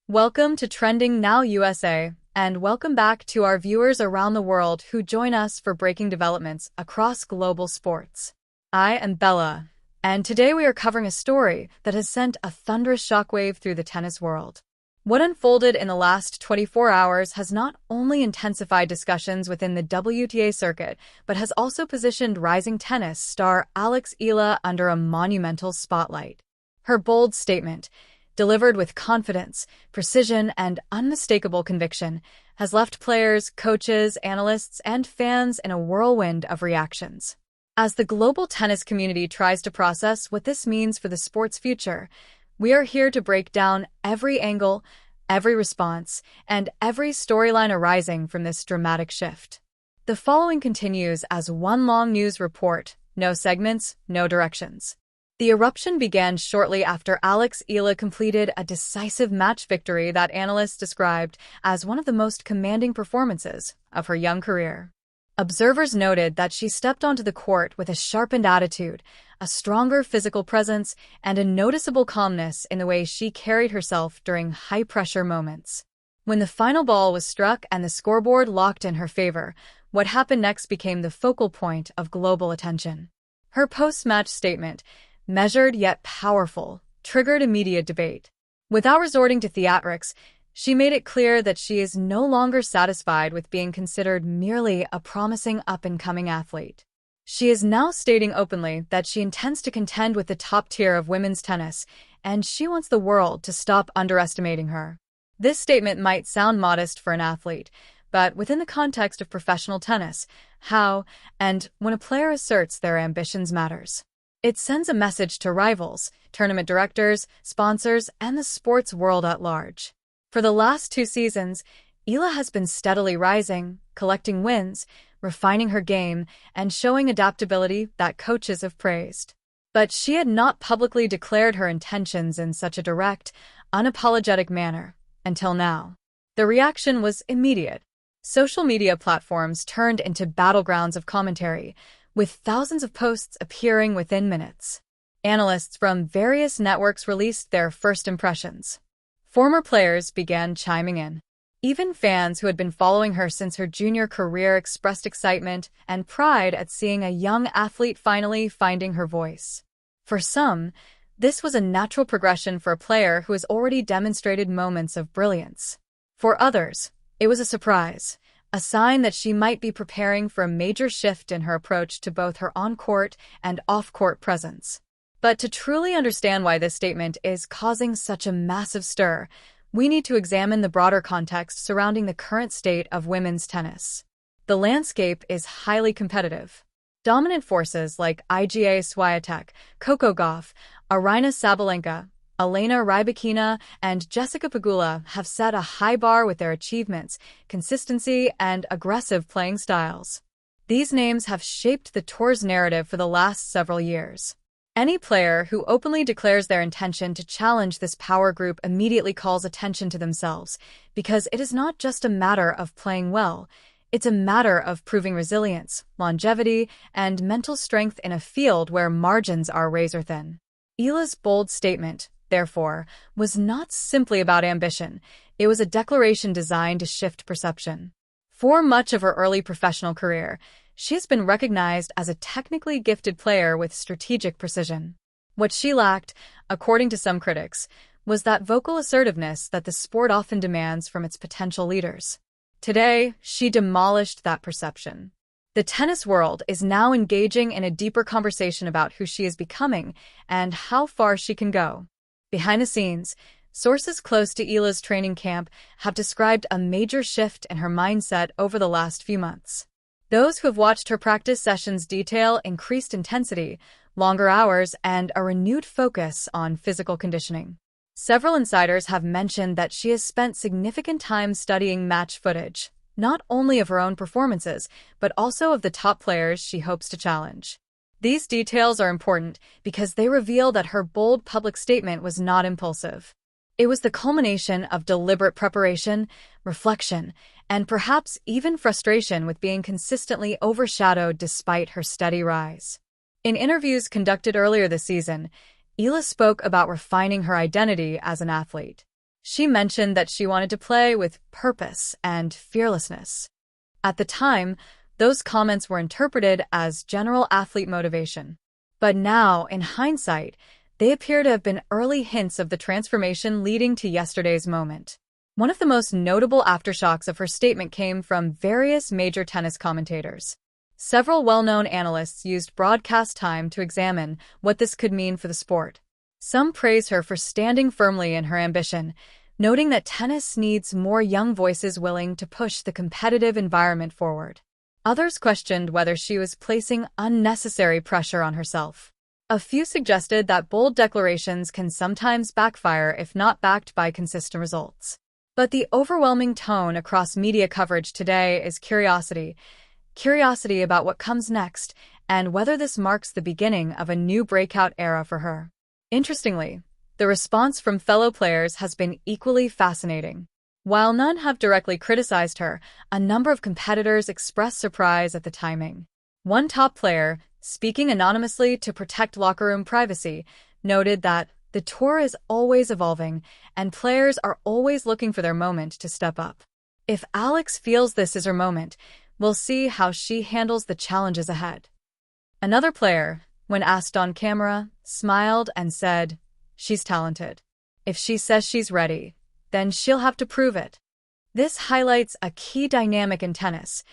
Welcome to Trending Now USA, and welcome back to our viewers around the world who join us for breaking developments across global sports. I am Bella, and today we are covering a story that has sent a thunderous shockwave through the tennis world. What unfolded in the last 24 hours has not only intensified discussions within the WTA circuit, but has also positioned rising tennis star Alex Eala under a monumental spotlight. Her bold statement, delivered with confidence, precision, and unmistakable conviction, has left players, coaches, analysts, and fans in a whirlwind of reactions. As the global tennis community tries to process what this means for the sport's future, we are here to break down every angle, every response, and every storyline arising from this dramatic shift. The following continues as one long news report, no segments, no directions. The eruption began shortly after Alex Eala completed a decisive match victory that analysts described as one of the most commanding performances of her young career. Observers noted that she stepped onto the court with a sharpened attitude, a stronger physical presence, and a noticeable calmness in the way she carried herself during high-pressure moments. When the final ball was struck and the scoreboard locked in her favor, what happened next became the focal point of global attention. Her post-match statement, measured yet powerful, triggered immediate debate. Without resorting to theatrics, she made it clear that she is no longer satisfied with being considered merely a promising up-and-coming athlete. She is now stating openly that she intends to contend with the top tier of women's tennis, and she wants the world to stop underestimating her. This statement might sound modest for an athlete, but within the context of professional tennis, how and when a player asserts their ambitions matters. It sends a message to rivals, tournament directors, sponsors, and the sports world at large. For the last 2 seasons, Eala has been steadily rising, collecting wins, refining her game, and showing adaptability that coaches have praised. But she had not publicly declared her intentions in such a direct, unapologetic manner, until now. The reaction was immediate. Social media platforms turned into battlegrounds of commentary, with thousands of posts appearing within minutes. Analysts from various networks released their first impressions. Former players began chiming in. Even fans who had been following her since her junior career expressed excitement and pride at seeing a young athlete finally finding her voice. For some, this was a natural progression for a player who has already demonstrated moments of brilliance. For others, it was a surprise, a sign that she might be preparing for a major shift in her approach to both her on-court and off-court presence. But to truly understand why this statement is causing such a massive stir, we need to examine the broader context surrounding the current state of women's tennis. The landscape is highly competitive. Dominant forces like Iga Świątek, Coco Gauff, Aryna Sabalenka, Elena Rybakina, and Jessica Pegula have set a high bar with their achievements, consistency, and aggressive playing styles. These names have shaped the tour's narrative for the last several years. Any player who openly declares their intention to challenge this power group immediately calls attention to themselves, because it is not just a matter of playing well, it's a matter of proving resilience, longevity, and mental strength in a field where margins are razor-thin. Eala's bold statement, therefore, was not simply about ambition. It was a declaration designed to shift perception. For much of her early professional career, she has been recognized as a technically gifted player with strategic precision. What she lacked, according to some critics, was that vocal assertiveness that the sport often demands from its potential leaders. Today, she demolished that perception. The tennis world is now engaging in a deeper conversation about who she is becoming and how far she can go. Behind the scenes, sources close to Eala's training camp have described a major shift in her mindset over the last few months. Those who have watched her practice sessions detail increased intensity, longer hours, and a renewed focus on physical conditioning. Several insiders have mentioned that she has spent significant time studying match footage, not only of her own performances, but also of the top players she hopes to challenge. These details are important because they reveal that her bold public statement was not impulsive. It was the culmination of deliberate preparation, reflection, and perhaps even frustration with being consistently overshadowed despite her steady rise. In interviews conducted earlier this season, Eala spoke about refining her identity as an athlete. She mentioned that she wanted to play with purpose and fearlessness. At the time, those comments were interpreted as general athlete motivation. But now, in hindsight, they appear to have been early hints of the transformation leading to yesterday's moment. One of the most notable aftershocks of her statement came from various major tennis commentators. Several well-known analysts used broadcast time to examine what this could mean for the sport. Some praise her for standing firmly in her ambition, noting that tennis needs more young voices willing to push the competitive environment forward. Others questioned whether she was placing unnecessary pressure on herself. A few suggested that bold declarations can sometimes backfire if not backed by consistent results. But the overwhelming tone across media coverage today is curiosity about what comes next and whether this marks the beginning of a new breakout era for her. Interestingly, the response from fellow players has been equally fascinating. While none have directly criticized her, a number of competitors expressed surprise at the timing. One top player, speaking anonymously to protect locker room privacy, noted that the tour is always evolving and players are always looking for their moment to step up. If Alex feels this is her moment, we'll see how she handles the challenges ahead. Another player, when asked on camera, smiled and said, "She's talented. If she says she's ready, then she'll have to prove it." This highlights a key dynamic in tennis.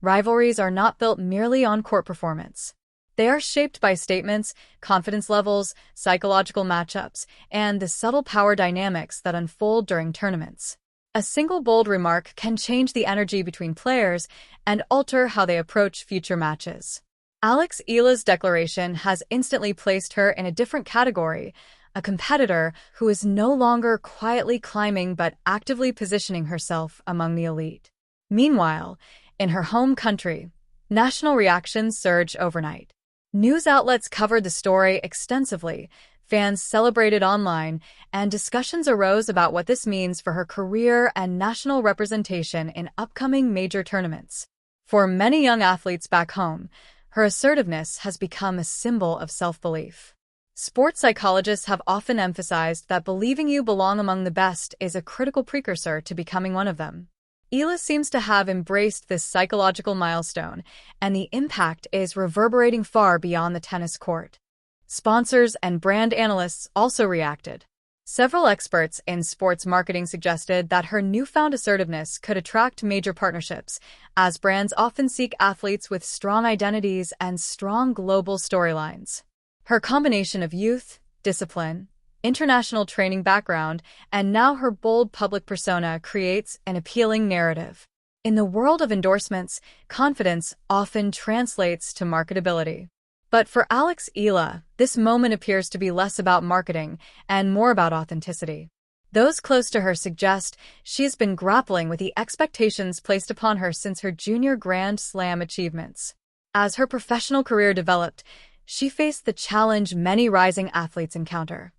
Rivalries are not built merely on court performance. They are shaped by statements, confidence levels, psychological matchups, and the subtle power dynamics that unfold during tournaments. A single bold remark can change the energy between players and alter how they approach future matches. Alex Eala's declaration has instantly placed her in a different category, a competitor who is no longer quietly climbing but actively positioning herself among the elite. Meanwhile, in her home country, national reactions surged overnight. News outlets covered the story extensively, fans celebrated online, and discussions arose about what this means for her career and national representation in upcoming major tournaments. For many young athletes back home, her assertiveness has become a symbol of self-belief. Sports psychologists have often emphasized that believing you belong among the best is a critical precursor to becoming one of them. Eala seems to have embraced this psychological milestone, and the impact is reverberating far beyond the tennis court. Sponsors and brand analysts also reacted. Several experts in sports marketing suggested that her newfound assertiveness could attract major partnerships, as brands often seek athletes with strong identities and strong global storylines. Her combination of youth, discipline, international training background, and now her bold public persona creates an appealing narrative. In the world of endorsements, confidence often translates to marketability. But for Alex Eala, this moment appears to be less about marketing and more about authenticity. Those close to her suggest she has been grappling with the expectations placed upon her since her junior Grand Slam achievements. As her professional career developed, she faced the challenge many rising athletes encounter: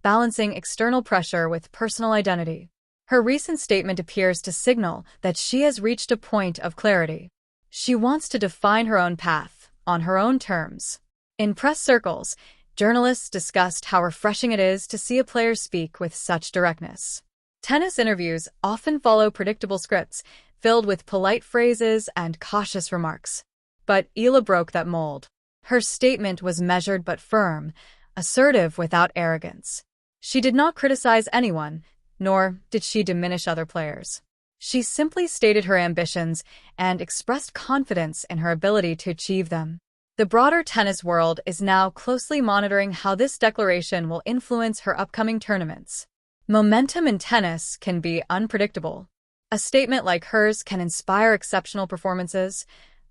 balancing external pressure with personal identity. Her recent statement appears to signal that she has reached a point of clarity. She wants to define her own path, on her own terms. In press circles, journalists discussed how refreshing it is to see a player speak with such directness. Tennis interviews often follow predictable scripts, filled with polite phrases and cautious remarks. But Eala broke that mold. Her statement was measured but firm, assertive without arrogance. She did not criticize anyone, nor did she diminish other players. She simply stated her ambitions and expressed confidence in her ability to achieve them. The broader tennis world is now closely monitoring how this declaration will influence her upcoming tournaments. Momentum in tennis can be unpredictable. A statement like hers can inspire exceptional performances,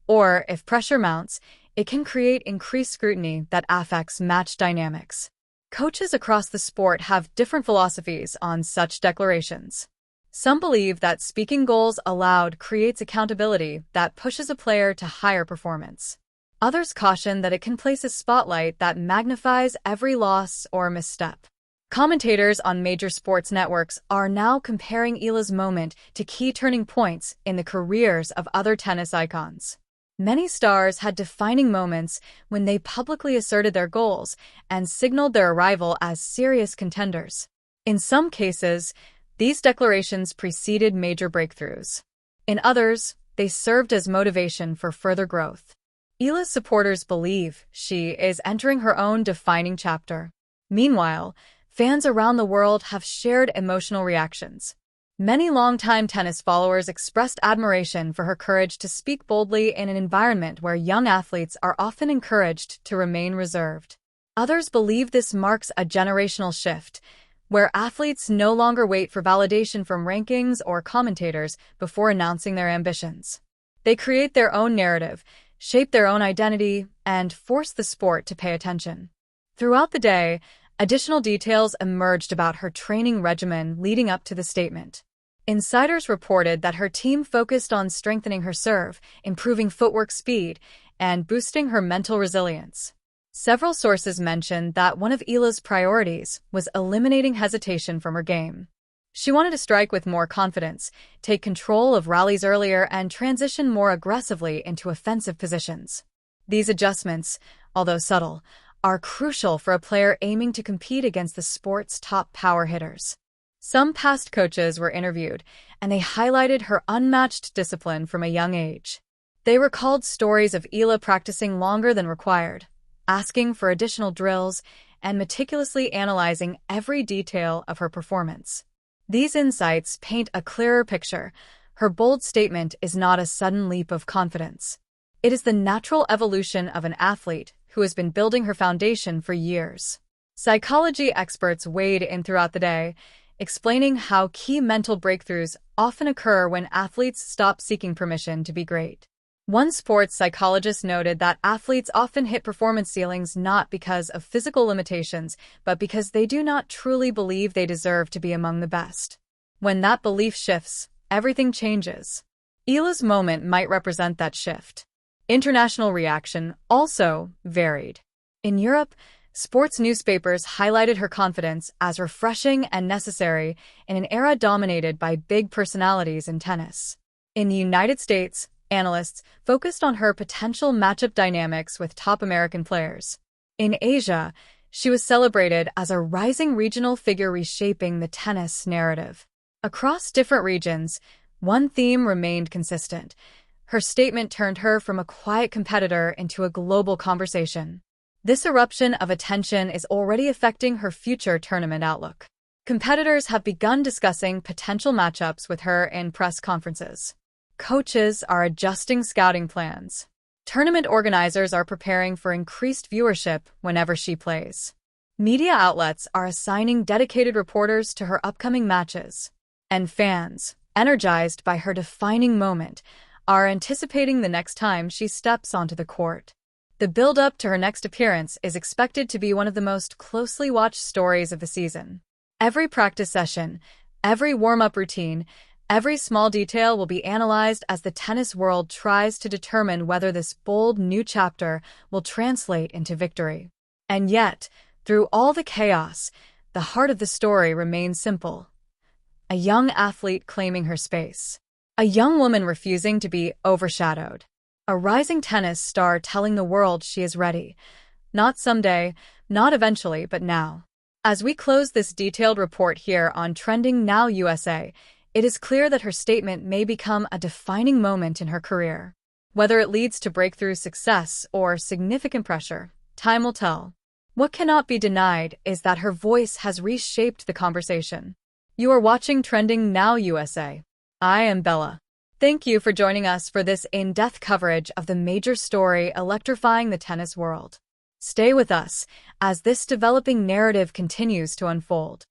or, if pressure mounts, it can create increased scrutiny that affects match dynamics. Coaches across the sport have different philosophies on such declarations. Some believe that speaking goals aloud creates accountability that pushes a player to higher performance. Others caution that it can place a spotlight that magnifies every loss or misstep. Commentators on major sports networks are now comparing Eala's moment to key turning points in the careers of other tennis icons. Many stars had defining moments when they publicly asserted their goals and signaled their arrival as serious contenders. In some cases, These declarations preceded major breakthroughs. In others, they served as motivation for further growth. Eala's supporters believe she is entering her own defining chapter. Meanwhile, fans around the world have shared emotional reactions. Many longtime tennis followers expressed admiration for her courage to speak boldly in an environment where young athletes are often encouraged to remain reserved. Others believe this marks a generational shift, where athletes no longer wait for validation from rankings or commentators before announcing their ambitions. They create their own narrative, shape their own identity, and force the sport to pay attention. Throughout the day, additional details emerged about her training regimen leading up to the statement. Insiders reported that her team focused on strengthening her serve, improving footwork speed, and boosting her mental resilience. Several sources mentioned that one of Eala's priorities was eliminating hesitation from her game. She wanted to strike with more confidence, take control of rallies earlier, and transition more aggressively into offensive positions. These adjustments, although subtle, are crucial for a player aiming to compete against the sport's top power hitters. Some past coaches were interviewed, and they highlighted her unmatched discipline from a young age. They recalled stories of Eala practicing longer than required, asking for additional drills, and meticulously analyzing every detail of her performance. These insights paint a clearer picture. Her bold statement is not a sudden leap of confidence. It is the natural evolution of an athlete who has been building her foundation for years. Psychology experts weighed in throughout the day, explaining how key mental breakthroughs often occur when athletes stop seeking permission to be great. One sports psychologist noted that athletes often hit performance ceilings not because of physical limitations, but because they do not truly believe they deserve to be among the best. When that belief shifts, everything changes. Eala's moment might represent that shift. International reaction also varied. In Europe, sports newspapers highlighted her confidence as refreshing and necessary in an era dominated by big personalities in tennis. In the United States, analysts focused on her potential matchup dynamics with top American players. In Asia, she was celebrated as a rising regional figure reshaping the tennis narrative. Across different regions, one theme remained consistent. Her statement turned her from a quiet competitor into a global conversation. This eruption of attention is already affecting her future tournament outlook. Competitors have begun discussing potential matchups with her in press conferences. Coaches are adjusting scouting plans. Tournament organizers are preparing for increased viewership whenever she plays. Media outlets are assigning dedicated reporters to her upcoming matches. And fans, energized by her defining moment, are anticipating the next time she steps onto the court. The build-up to her next appearance is expected to be one of the most closely watched stories of the season. Every practice session, every warm-up routine, every small detail will be analyzed as the tennis world tries to determine whether this bold new chapter will translate into victory. And yet, through all the chaos, the heart of the story remains simple. A young athlete claiming her space. A young woman refusing to be overshadowed. A rising tennis star telling the world she is ready. Not someday, not eventually, but now. As we close this detailed report here on Trending Now USA, it is clear that her statement may become a defining moment in her career. Whether it leads to breakthrough success or significant pressure, time will tell. What cannot be denied is that her voice has reshaped the conversation. You are watching Trending Now USA. I am Bella. Thank you for joining us for this in-depth coverage of the major story electrifying the tennis world. Stay with us as this developing narrative continues to unfold.